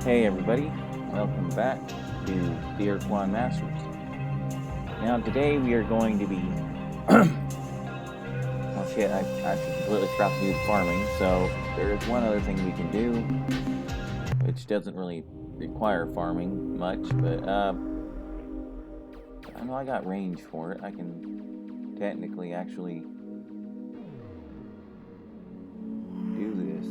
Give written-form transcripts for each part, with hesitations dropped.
Hey everybody, welcome back to the Ur-Quan Masters. Now today we are going to be... oh shit, I actually completely forgot to do the farming, so there is one other thing we can do, which doesn't really require farming much, but I know I got range for it. I can technically actually do this.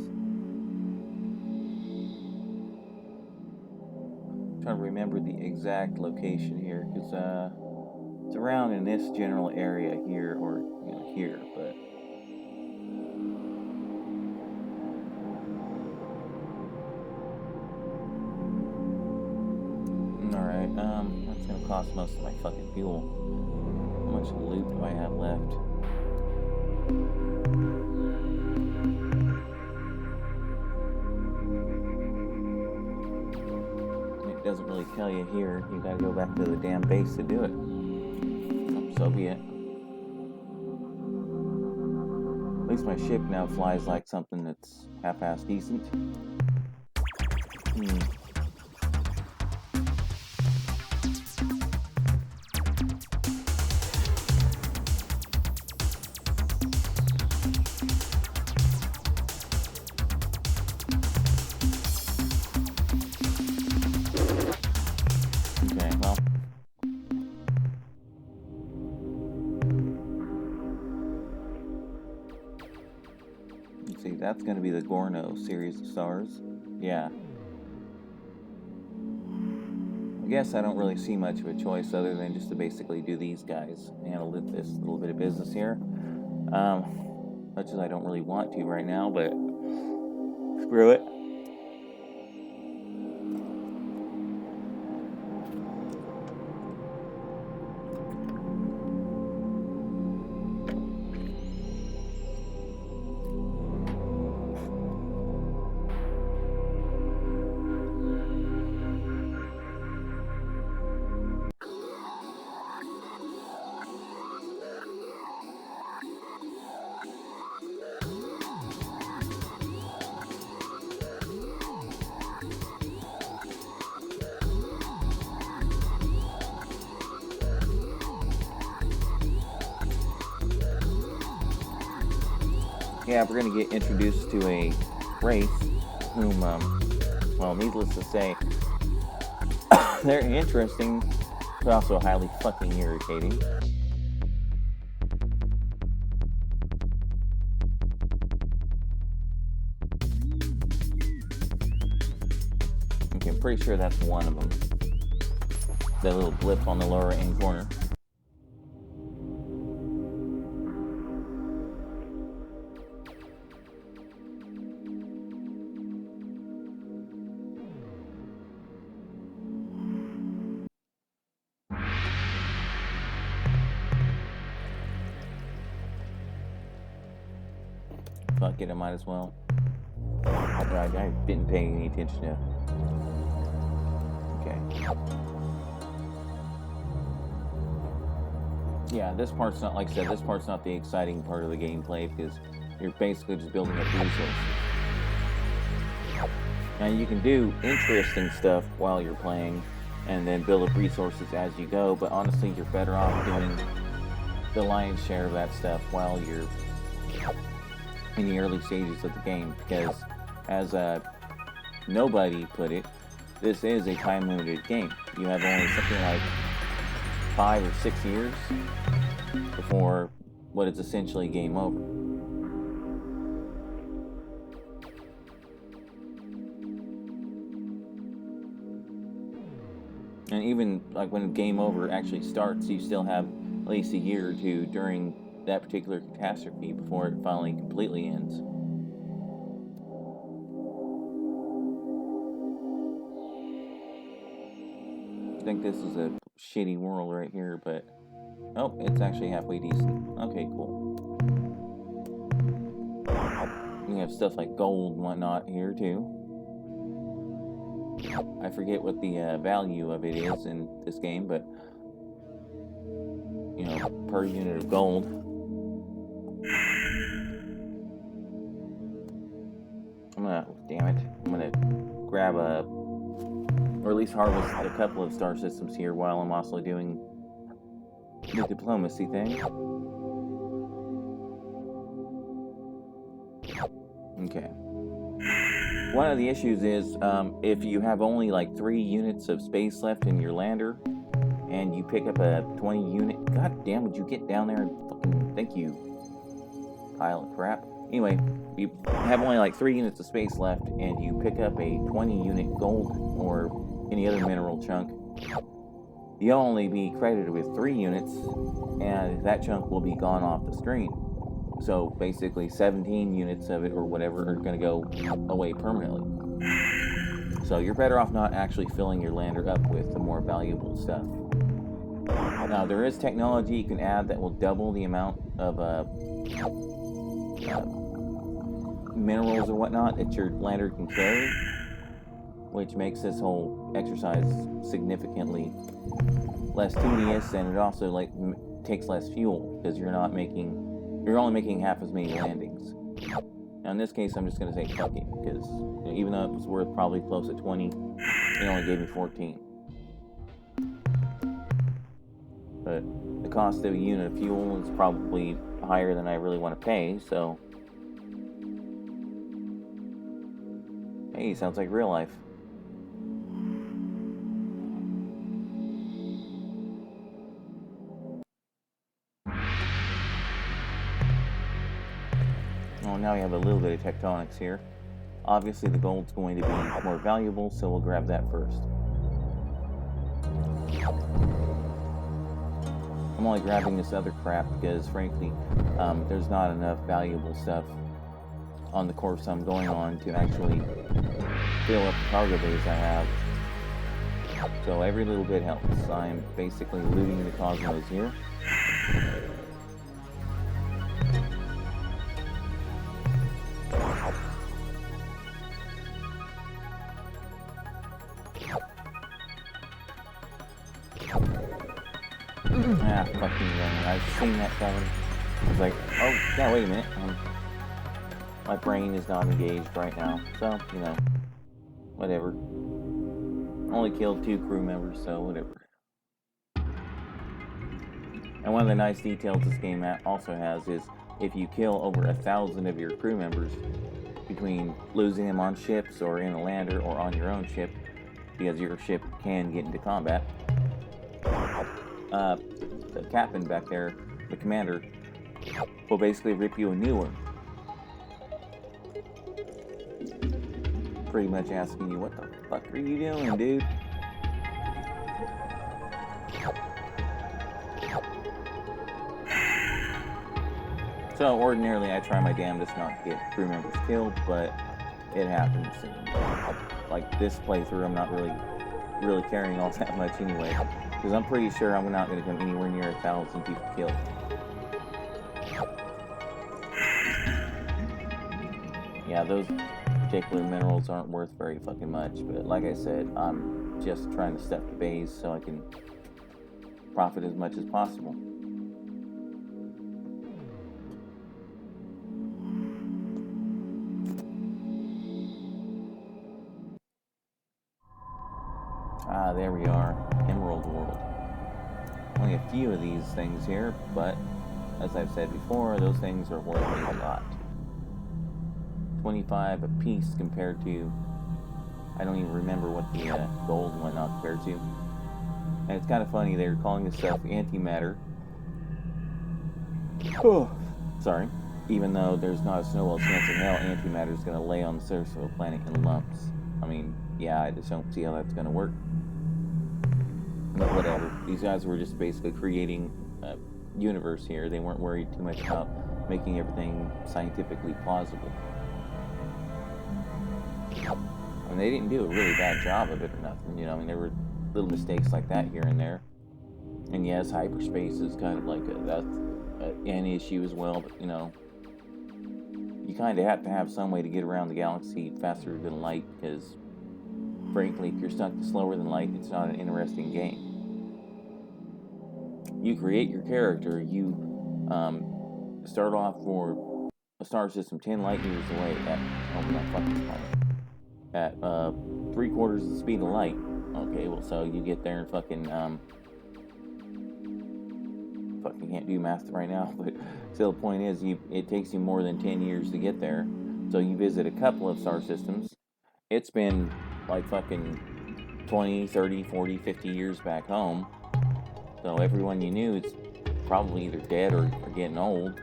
I'm trying to remember the exact location here, because it's around in this general area here, or here, but alright, that's gonna cost most of my fucking fuel. How much loot do I have left? It doesn't really tell you here. You gotta go back to the damn base to do it. So be it. At least my ship now flies like something that's half-ass decent. Okay, well. Let's see, that's gonna be the Gorno series of stars. Yeah. I guess I don't really see much of a choice other than just to basically do these guys, handle this little bit of business here. Much as I don't really want to right now, but screw it. Yeah, we're going to get introduced to a race whom, well, needless to say, they're interesting, but also highly fucking irritating. Okay, I'm pretty sure that's one of them. That little blip on the lower right-hand corner. Fuck it, I might as well. I didn't pay any attention to. Okay. Yeah, this part's not, like I said, this part's not the exciting part of the gameplay because you're basically just building up resources. Now you can do interesting stuff while you're playing and then build up resources as you go, but honestly you're better off doing the lion's share of that stuff while you're in the early stages of the game, because as nobody put it, this is a time-limited game. You have only something like 5 or 6 years before what is essentially game over. And even like when game over actually starts, you still have at least a year or two during that particular catastrophe before it finally completely ends. I think this is a shitty world right here, but oh, it's actually halfway decent. Okay, cool. We have stuff like gold and whatnot here too. I forget what the value of it is in this game, but you know, per unit of gold. I'm gonna, damn it, I'm gonna grab a or at least harvest a couple of star systems here while I'm also doing the diplomacy thing. Okay. One of the issues is if you have only like 3 units of space left in your lander and you pick up a 20 unit, god damn, would you get down there and fucking, thank you, pile of crap. Anyway, you have only like 3 units of space left and you pick up a 20 unit gold or any other mineral chunk, you'll only be credited with 3 units and that chunk will be gone off the screen. So basically 17 units of it or whatever are going to go away permanently. So you're better off not actually filling your lander up with the more valuable stuff. Now there is technology you can add that will double the amount of minerals or whatnot that your lander can carry, which makes this whole exercise significantly less tedious, and it also like takes less fuel because you're only making half as many landings. Now in this case, I'm just going to say fuck it, because even though it was worth probably close to 20, it only gave me 14. But the cost of a unit of fuel is probably higher than I really want to pay, so... Hey, sounds like real life. Oh, now we have a little bit of tectonics here. Obviously the gold's going to be more valuable, so we'll grab that first. I'm only grabbing this other crap because, frankly, there's not enough valuable stuff on the course I'm going on to actually fill up the cargo bays I have. So every little bit helps. I'm basically looting the cosmos here. Ah, fucking wrong. I've seen that coming. I was like, oh, yeah, wait a minute. My brain is not engaged right now. So, you know, whatever. Only killed 2 crew members, so whatever. And one of the nice details this game also has is if you kill over 1,000 of your crew members, between losing them on ships or in a lander or on your own ship, because your ship can get into combat, the captain back there, the commander, will basically rip you a new one. Pretty much asking you, what the fuck are you doing, dude? So ordinarily I try my damnedest not to get crew members killed, but it happens. And, like this playthrough, I'm not really caring all that much anyway, because I'm pretty sure I'm not going to come anywhere near 1,000 people killed. Yeah, those particular minerals aren't worth very fucking much, but like I said, I'm just trying to stuff the bays so I can profit as much as possible. Ah, there we are. Emerald World. Only a few of these things here, but as I've said before, those things are worth a lot. 25 a piece compared to, I don't even remember what the gold and whatnot compared to. And it's kind of funny, they're calling this stuff antimatter. Oh, sorry. Even though there's not a snowball chance in hell antimatter is going to lay on the surface of a planet in lumps. I mean, yeah, I just don't see how that's going to work. But whatever. These guys were just basically creating a universe here. They weren't worried too much about making everything scientifically plausible. I mean, they didn't do a really bad job of it or nothing, you know. I mean, there were little mistakes like that here and there. And yes, hyperspace is kind of like an issue as well, but you know, you kind of have to have some way to get around the galaxy faster than light, because frankly, if you're stuck slower than light, it's not an interesting game. You create your character, you start off for a star system 10 light years away at, oh, not fucking planet, at 3/4 the speed of light, Okay, well, so you get there and fucking can't do math right now, but still, the point is, it takes you more than 10 years to get there. So you visit a couple of star systems. It's been like fucking 20, 30, 40, 50 years back home. So everyone you knew is probably either dead or getting old.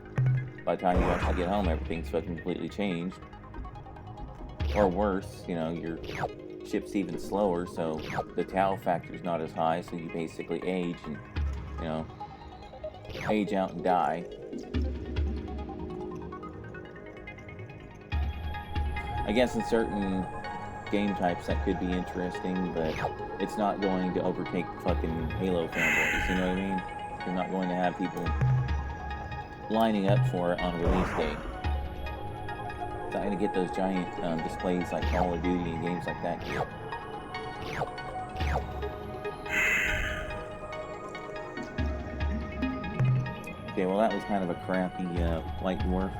By the time you actually get home, everything's fucking completely changed. Or worse, you know, your ship's even slower, so the tau factor's not as high, so you basically age and, you know, age out and die. I guess in certain game types that could be interesting, but it's not going to overtake fucking Halo fanboys, you know what I mean? You're not going to have people lining up for it on release day. It's not going to get those giant displays like Call of Duty and games like that. Okay, well that was kind of a crappy light dwarf.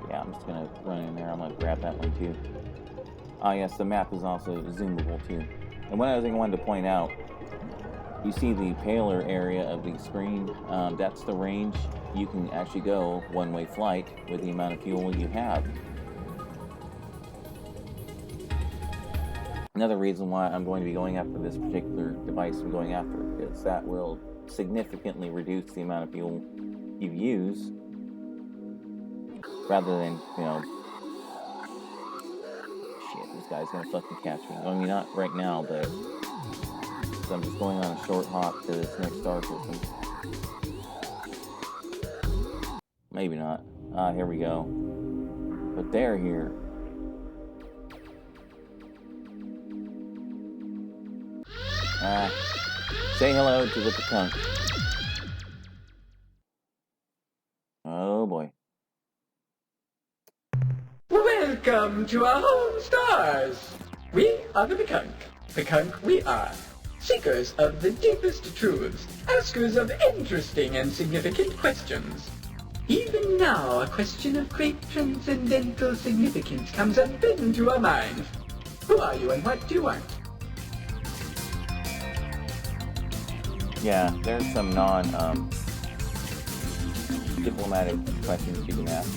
Yeah, I'm just gonna run in there. I'm gonna grab that one too. Ah, yes, the map is also zoomable too. And one other thing I wanted to point out, you see the paler area of the screen, that's the range you can actually go one-way flight with the amount of fuel you have. Another reason why I'm going to be going after this particular device I'm going after is that will significantly reduce the amount of fuel you use, rather than, you know, shit, this guy's gonna fucking catch me. I mean, not right now, but so I'm just going on a short hop to this next star system. Maybe not. Ah, here we go. But they're here. Say hello to the Pekunk. Oh boy. Welcome to our home stars. We are the Pekunk. Pekunk we are. Seekers of the deepest truths. Askers of interesting and significant questions. Even now, a question of great transcendental significance comes up into our minds. Who are you and what do you want? Yeah, there's some diplomatic questions you can ask.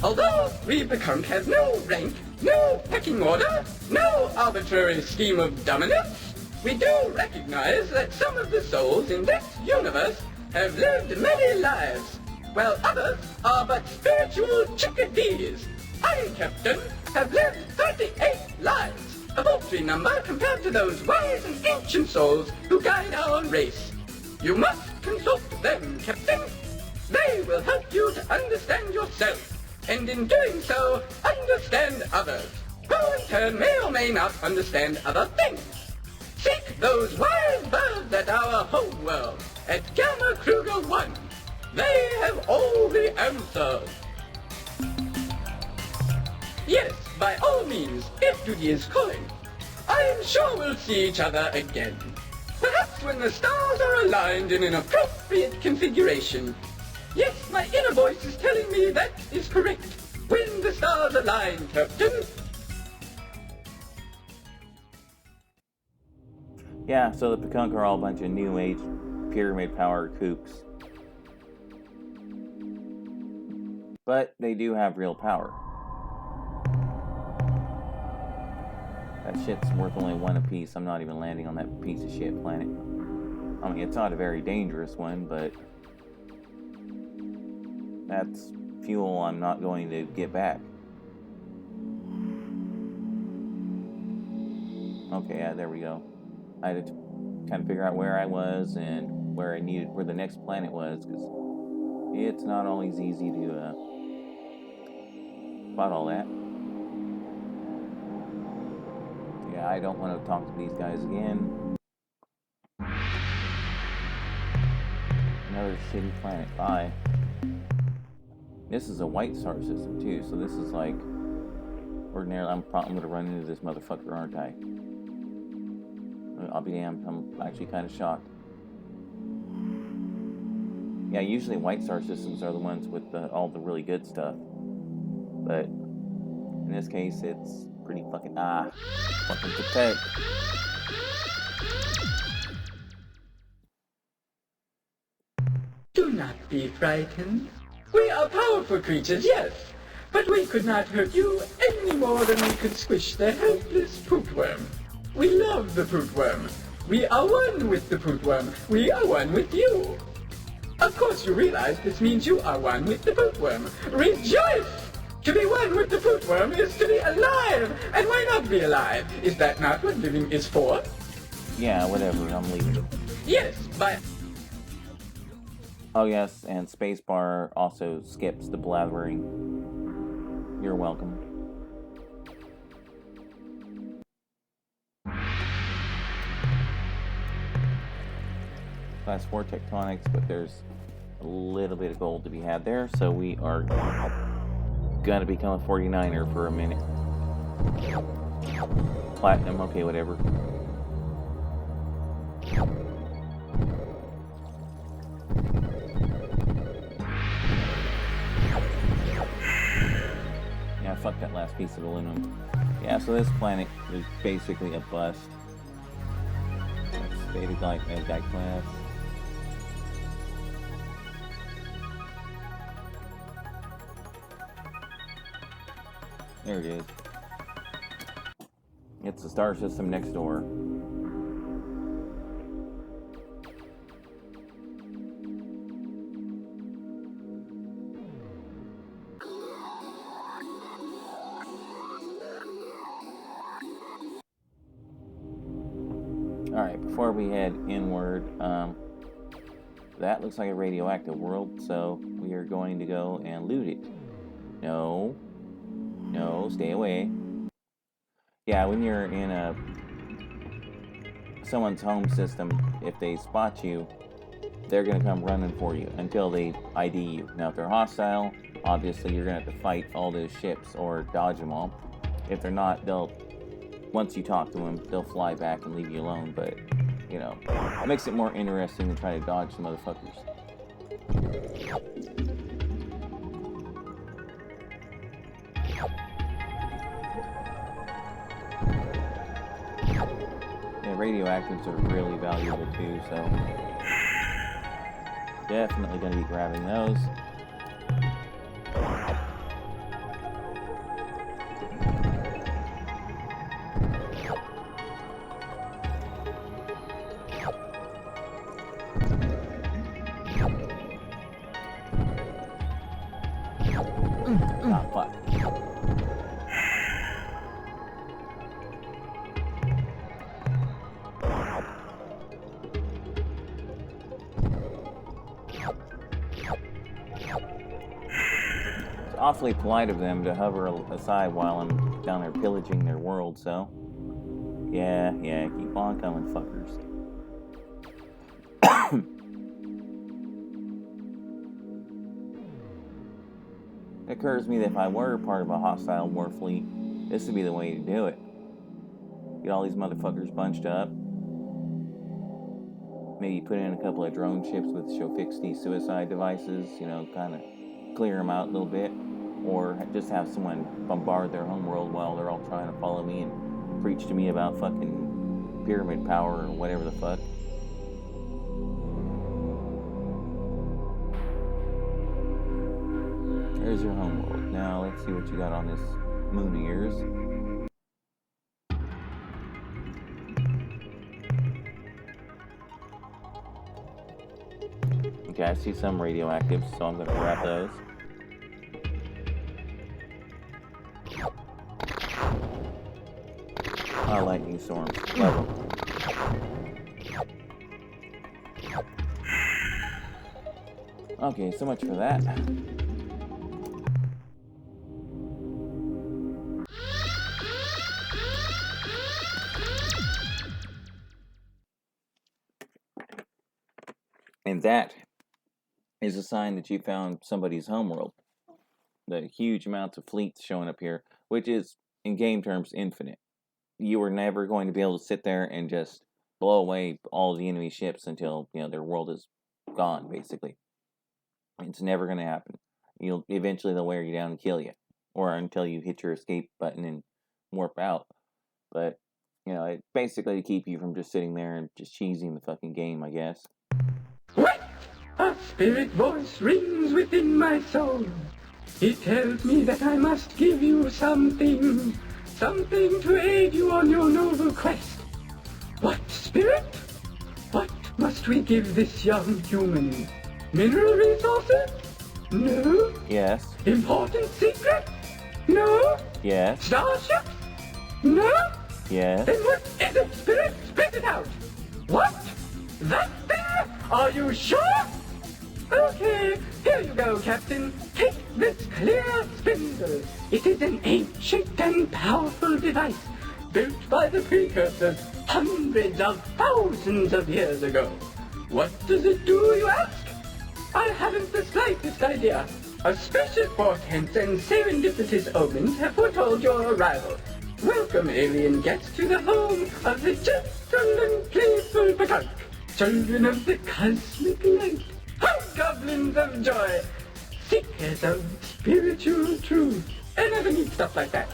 Although we Pekunk have no rank, no pecking order, no arbitrary scheme of dominance, we do recognize that some of the souls in this universe have lived many lives, while others are but spiritual chickadees. I, Captain, have lived 38 lives, a paltry number compared to those wise and ancient souls who guide our race. You must consult them, Captain. They will help you to understand yourself, and in doing so, understand others, who in turn may or may not understand other things. Seek those wise birds at our home world, at Gamma Kruger 1. They have all the answers. Yes, by all means, if duty is calling. I am sure we'll see each other again. Perhaps when the stars are aligned in an appropriate configuration. Yes, my inner voice is telling me that is correct. When the stars align, Captain. Yeah, so the Pekunk are all a bunch of new age pyramid power kooks. But they do have real power. That shit's worth only one apiece. I'm not even landing on that piece of shit planet. I mean, it's not a very dangerous one, but that's fuel I'm not going to get back. Okay, yeah, there we go. I had to kind of figure out where I was and where the next planet was, because it's not always easy to spot all that. Yeah, I don't want to talk to these guys again. Another shitty planet. Bye. This is a white star system too, so this is like ordinarily I'm going to run into this motherfucker, aren't I? I'll be damned. I'm actually kind of shocked. Yeah, usually white star systems are the ones with all the really good stuff. But in this case, it's pretty fucking pathetic. Do not be frightened. We are powerful creatures, yes, but we could not hurt you any more than we could squish the helpless pootworm. We love the pootworm. We are one with the pootworm. We are one with you. Of course you realize this means you are one with the pootworm. Rejoice! To be one with the pootworm is to be alive! And why not be alive? Is that not what living is for? Yeah, whatever, I'm leaving. Yes, but... Oh yes, and spacebar also skips the blathering. You're welcome. Class 4 tectonics, but there's a little bit of gold to be had there, so we are gonna become a 49er for a minute. Platinum, okay, whatever. Yeah, fuck that last piece of aluminum. Yeah, so this planet is basically a bust. Stated like that class. There it is. It's the star system next door. Alright, before we head inward, that looks like a radioactive world, so we are going to go and loot it. No, stay away. Yeah, when you're in someone's home system, if they spot you, they're going to come running for you until they ID you. Now, if they're hostile, obviously you're going to have to fight all those ships or dodge them all. If they're not, once you talk to them, they'll fly back and leave you alone, but, you know, it makes it more interesting to try to dodge the motherfuckers. Yeah, radioactives are really valuable too, so definitely going to be grabbing those. Ah, fuck. It's awfully polite of them to hover aside while I'm down there pillaging their world, so yeah, keep on coming, fuckers. It occurs to me that if I were part of a hostile war fleet, this would be the way to do it. Get all these motherfuckers bunched up. Maybe put in a couple of drone ships with Shofixty suicide devices, you know, kind of clear them out a little bit. Or just have someone bombard their homeworld while they're all trying to follow me and preach to me about fucking pyramid power or whatever the fuck. There's your homeworld. Now let's see what you got on this moon of yours. Okay, I see some radioactives, so I'm gonna grab those. Oh, lightning storms. Love them. Okay, so much for that. And that is a sign that you found somebody's homeworld. The huge amounts of fleets showing up here, which is, in game terms, infinite. You were never going to be able to sit there and just blow away all the enemy ships until, you know, their world is gone, basically. It's never going to happen. You'll eventually they'll wear you down and kill you, or until you hit your escape button and warp out. But it's basically to keep you from just sitting there and just cheesing the fucking game, I guess. What? A spirit voice rings within my soul. It tells me that I must give you something to aid you on your noble quest. What, spirit? What must we give this young human? Mineral resources? No. Yes. Important secret? No. Yes. Starships? No. Yes. Then what is it, spirit? Spit it out. What? That thing? Are you sure? Okay, here you go, Captain. Take this clear spindle. It is an ancient and powerful device built by the precursors hundreds of thousands of years ago. What does it do, you ask? I haven't the slightest idea. Auspicious portents and serendipitous omens have foretold your arrival. Welcome, alien guests, to the home of the gentle and playful Bakunk, children of the cosmic light, hobgoblins of joy, seekers of spiritual truth. I never need stuff like that.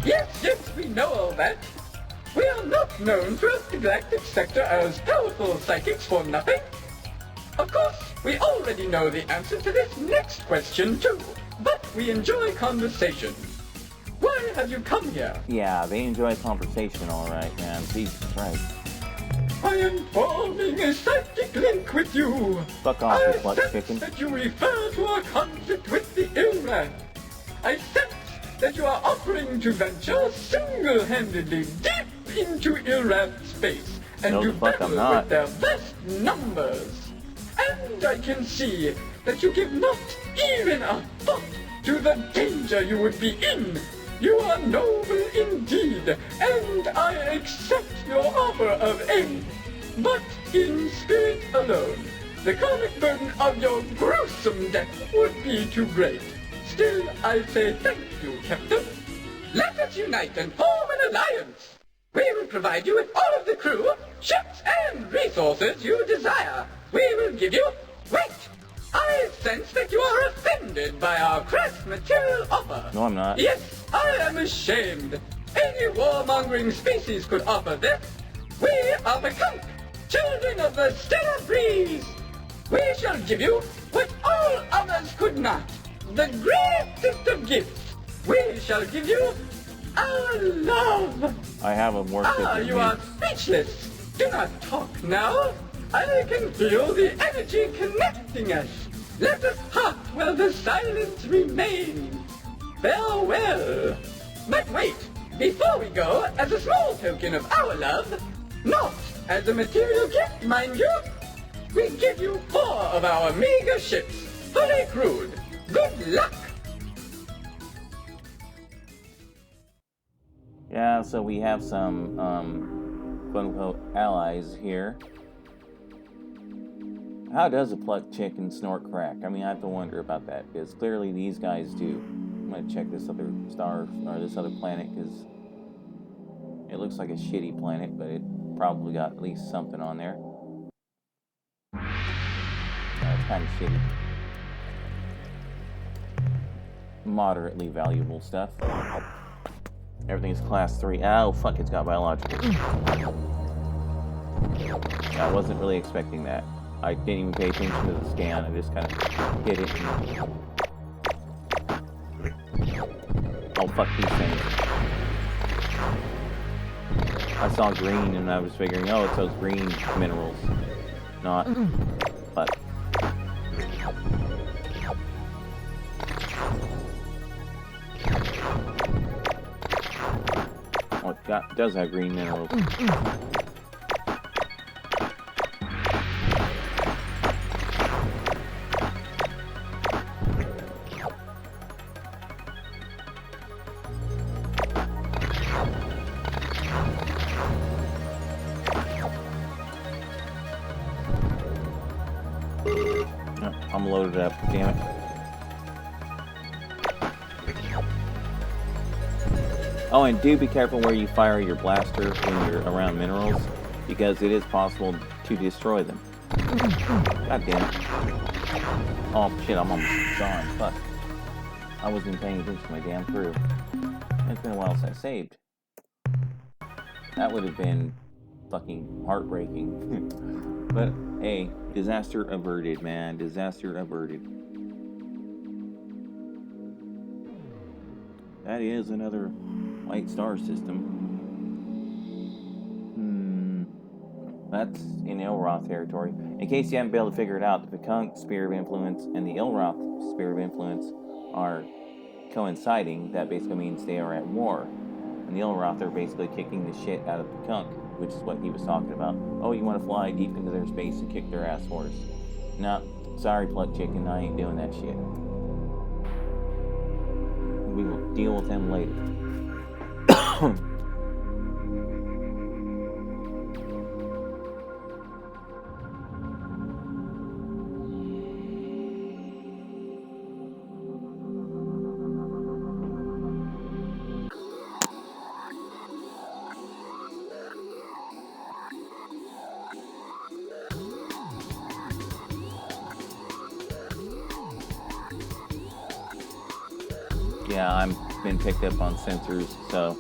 Yes, we know all that. We are not known throughout the galactic sector as powerful psychics for nothing. Of course, we already know the answer to this next question too, but we enjoy conversation. Why have you come here? Yeah, they enjoy conversation, all right, man. Jesus Christ. I am forming a psychic link with you. Fuck off, you butt sense chicken. that you refer to our conflict with the Ur-Quan. I sense that you are offering to venture single-handedly deep into Ur-Quan space and No, to the fuck battle I'm not. with their vast numbers. And I can see that you give not even a thought to the danger you would be in. You are noble indeed, and I accept your offer of aid. But in spirit alone, the karmic burden of your gruesome death would be too great. Still, I say thank you, Captain. Let us unite and form an alliance. We will provide you with all of the crew, ships, and resources you desire. We will give you... Wait! I sense that you are offended by our crass material offer. No, I'm not. Yes, I am ashamed. Any warmongering species could offer this. We are the Kunk, children of the stellar breeze. We shall give you what all others could not. The greatest of gifts. We shall give you our love. I have a worship. You are speechless. Do not talk now. I can feel the energy connecting us. Let us part while the silence remains. Farewell. But wait, before we go, as a small token of our love, not as a material gift, mind you, we give you 4 of our meager ships, fully crewed. Good luck. Yeah, so we have some, quote-unquote, allies here. How does a plucked chicken snort crack? I mean, I have to wonder about that, because clearly these guys do. I'm going to check this other star, or this other planet, because it looks like a shitty planet, but it probably got at least something on there. It's kind of shitty. Moderately valuable stuff. Everything's class 3. Oh, fuck, it's got biological. I wasn't really expecting that. I didn't even pay attention to the scan. I just kind of hit it. Oh, fuck these things. I saw green and I was figuring, oh, it's those green minerals. Not. But. Oh, it does have green minerals. I'm loaded up, damn it. Oh, and do be careful where you fire your blaster when you're around minerals. because it is possible to destroy them. God damn it. Oh shit, I'm almost gone. Fuck. I wasn't even paying attention to my damn crew. It's been a while since I saved. That would have been fucking heartbreaking. But hey, disaster averted, man. Disaster averted. That is another white star system. That's in Ilroth territory. In case you haven't been able to figure it out, the Pekunk Sphere of Influence and the Ilroth Sphere of Influence are coinciding. That basically means they are at war. And the Ilroth are basically kicking the shit out of the Pekunk, which is what he was talking about. Oh, you want to fly deep into their space and kick their ass for us? No, sorry, Pluck Chicken, I ain't doing that shit. We will deal with them later. Yeah, I've been picked up on sensors, so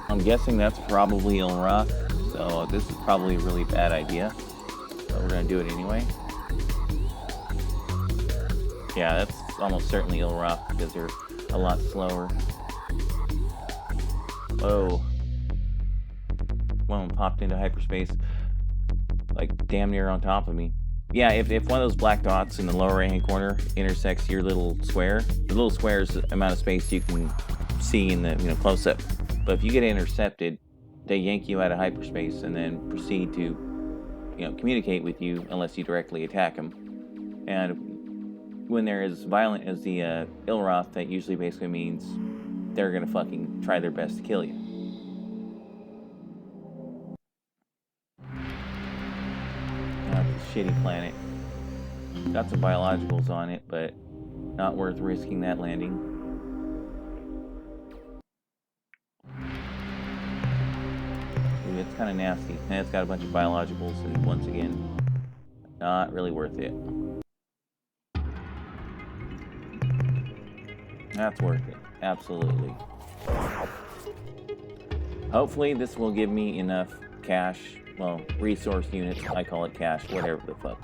I'm guessing that's probably Ilroth. So this is probably a really bad idea, but we're gonna do it anyway. Yeah, that's almost certainly Ilroth because they're a lot slower. Whoa. One popped into hyperspace, like damn near on top of me. Yeah, if one of those black dots in the lower right hand corner intersects your little square, the little square is the amount of space you can see in the close up. But if you get intercepted, they yank you out of hyperspace and then proceed to communicate with you unless you directly attack them. And when they're as violent as the Ilroth, that usually basically means they're gonna fucking try their best to kill you. Shitty planet. Got some biologicals on it, but not worth risking that landing. Ooh, it's kind of nasty. And it's got a bunch of biologicals, and once again, not really worth it. That's worth it. Absolutely. Hopefully this will give me enough cash. Well, resource units, I call it cash, whatever the fuck.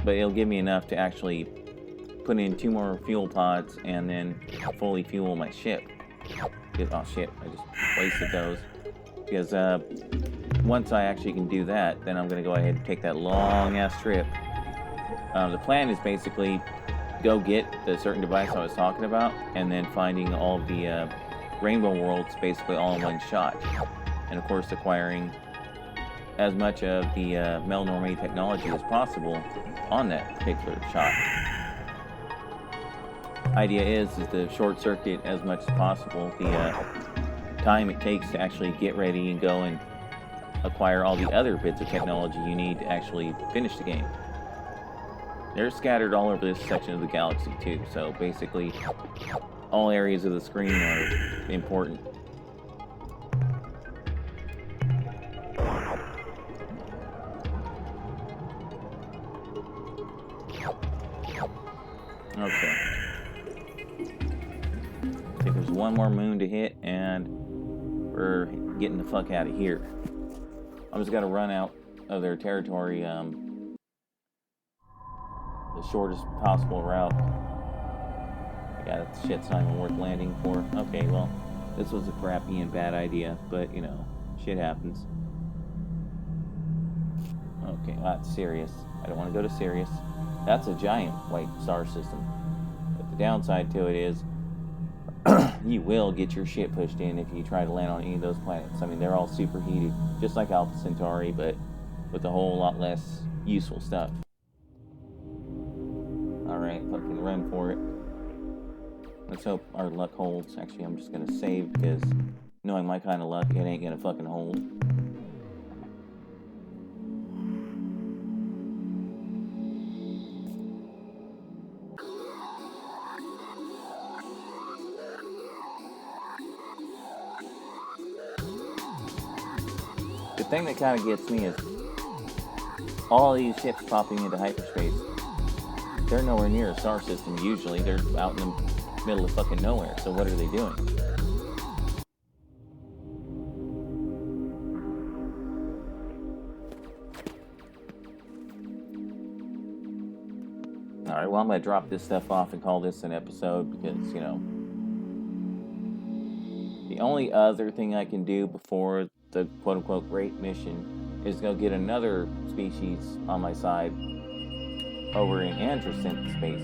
But it'll give me enough to actually put in 2 more fuel pods and then fully fuel my ship. Oh shit, I just wasted those. Because once I actually can do that, then I'm going to go ahead and take that long ass trip. The plan is basically go get the certain device I was talking about and then finding all of the rainbow worlds basically all in one shot. And of course acquiring as much of the Melnorme technology as possible on that particular shot. Idea is to short circuit as much as possible the time it takes to actually get ready and go and acquire all the other bits of technology you need to actually finish the game. They're scattered all over this section of the galaxy too, so basically all areas of the screen are important. Okay. I think there's one more moon to hit, and we're getting the fuck out of here. I'm just gonna run out of their territory, the shortest possible route. Yeah, that shit's not even worth landing for. Okay, well, this was a crappy and bad idea, but, shit happens. Okay, well, that's Sirius. I don't want to go to Sirius. That's a giant white star system. But the downside to it is you will get your shit pushed in if you try to land on any of those planets. I mean, they're all superheated, just like Alpha Centauri, but with a whole lot less useful stuff. Alright, fucking run for it. Let's hope our luck holds. Actually, I'm just gonna save because knowing my kind of luck, it ain't gonna fucking hold. the thing that kind of gets me is all these ships popping into hyperspace. They're nowhere near a star system usually. They're out in the middle of fucking nowhere. So what are they doing? Alright, well, I'm going to drop this stuff off and call this an episode because, you know, the only other thing I can do before the quote-unquote great mission is go get another species on my side over in Androsynth space.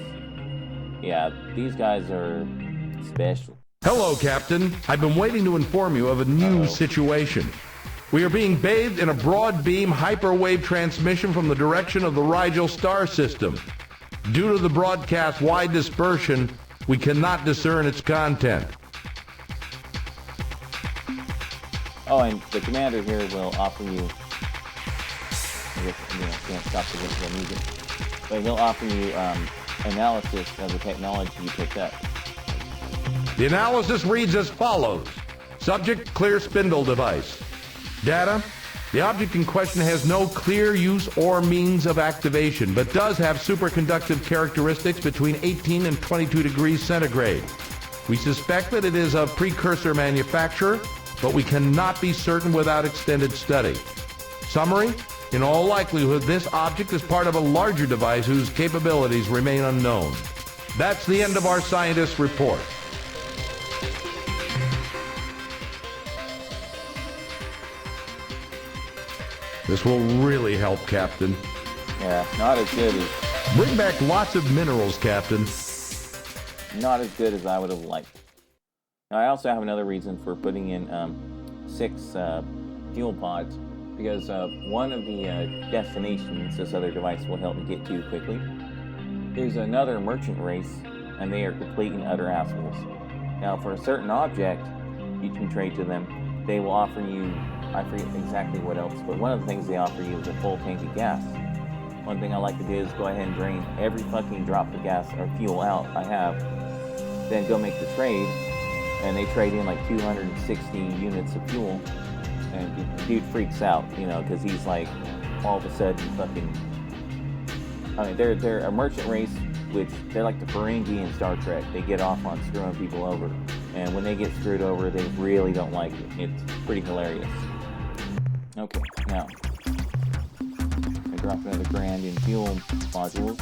Yeah, these guys are special. Hello, Captain. I've been waiting to inform you of a new situation. We are being bathed in a broad beam hyperwave transmission from the direction of the Rigel star system. Due to the broadcast's wide dispersion, we cannot discern its content. Oh, and the commander here will offer you, I guess, you know, can't stop the music, but he'll offer you analysis of the technology you picked up. The analysis reads as follows. Subject, clear spindle device. Data, the object in question has no clear use or means of activation, but does have superconductive characteristics between 18 and 22 degrees centigrade. We suspect that it is a precursor manufacturer, but we cannot be certain without extended study. Summary, in all likelihood, this object is part of a larger device whose capabilities remain unknown. That's the end of our scientist's report. This will really help, Captain. Yeah, not as good as... Bring back lots of minerals, Captain. Not as good as I would have liked. Now, I also have another reason for putting in 6 fuel pods, because one of the destinations this other device will help me get to quickly is another merchant race, and they are complete and utter assholes. Now, for a certain object you can trade to them, they will offer you, I forget exactly what else, but one of the things they offer you is a full tank of gas. One thing I like to do is go ahead and drain every fucking drop of gas or fuel out I have, then go make the trade, and they trade in like 260 units of fuel, and the dude freaks out, you know, because he's like, all of a sudden fucking, I mean, they're a merchant race, which they're like the Ferengi in Star Trek. They get off on screwing people over, and when they get screwed over, they really don't like it. It's pretty hilarious. Okay, now, I dropped another grand in fuel modules.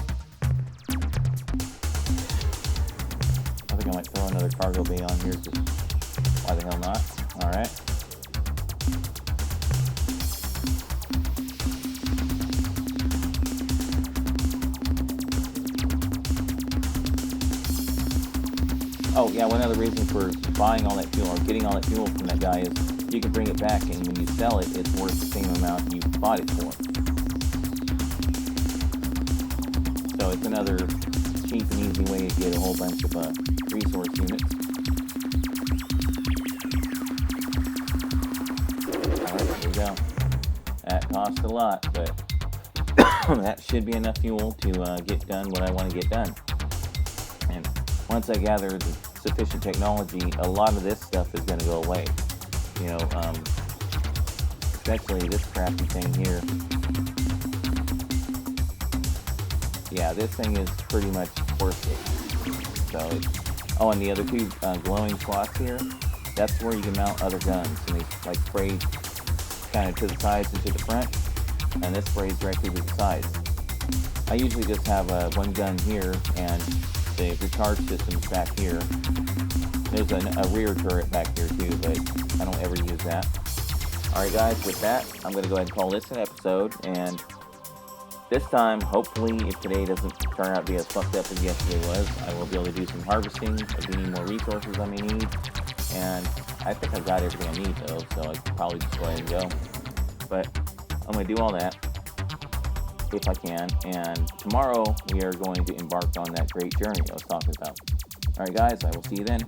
I think I might throw another cargo bay on here, because why the hell not? Alright. Oh, yeah, one other reason for buying all that fuel, or getting all that fuel from that guy, is you can bring it back, and when you sell it, it's worth the same amount you bought it for. So it's another cheap and easy way to get a whole bunch of resource units. Alright, there we go. That cost a lot, but that should be enough fuel to get done what I want to get done. And once I gather the sufficient technology, a lot of this stuff is going to go away. You know, especially this crappy thing here. Yeah, this thing is pretty much worthless. So, oh, and the other two glowing slots here, that's where you can mount other guns. And they like spray kind of to the sides and to the front, and this sprays directly to the sides. I usually just have one gun here, and the recharge system's back here. There's a rear turret back here too, but I don't ever use that. Alright guys, with that, I'm going to go ahead and call this an episode, and this time, hopefully, if today doesn't turn out to be as fucked up as yesterday was, I will be able to do some harvesting of any more resources I may need, and I think I've got everything I need though, so I can probably just go ahead and go. But I'm going to do all that, if I can, and tomorrow we are going to embark on that great journey I was talking about. Alright guys, I will see you then.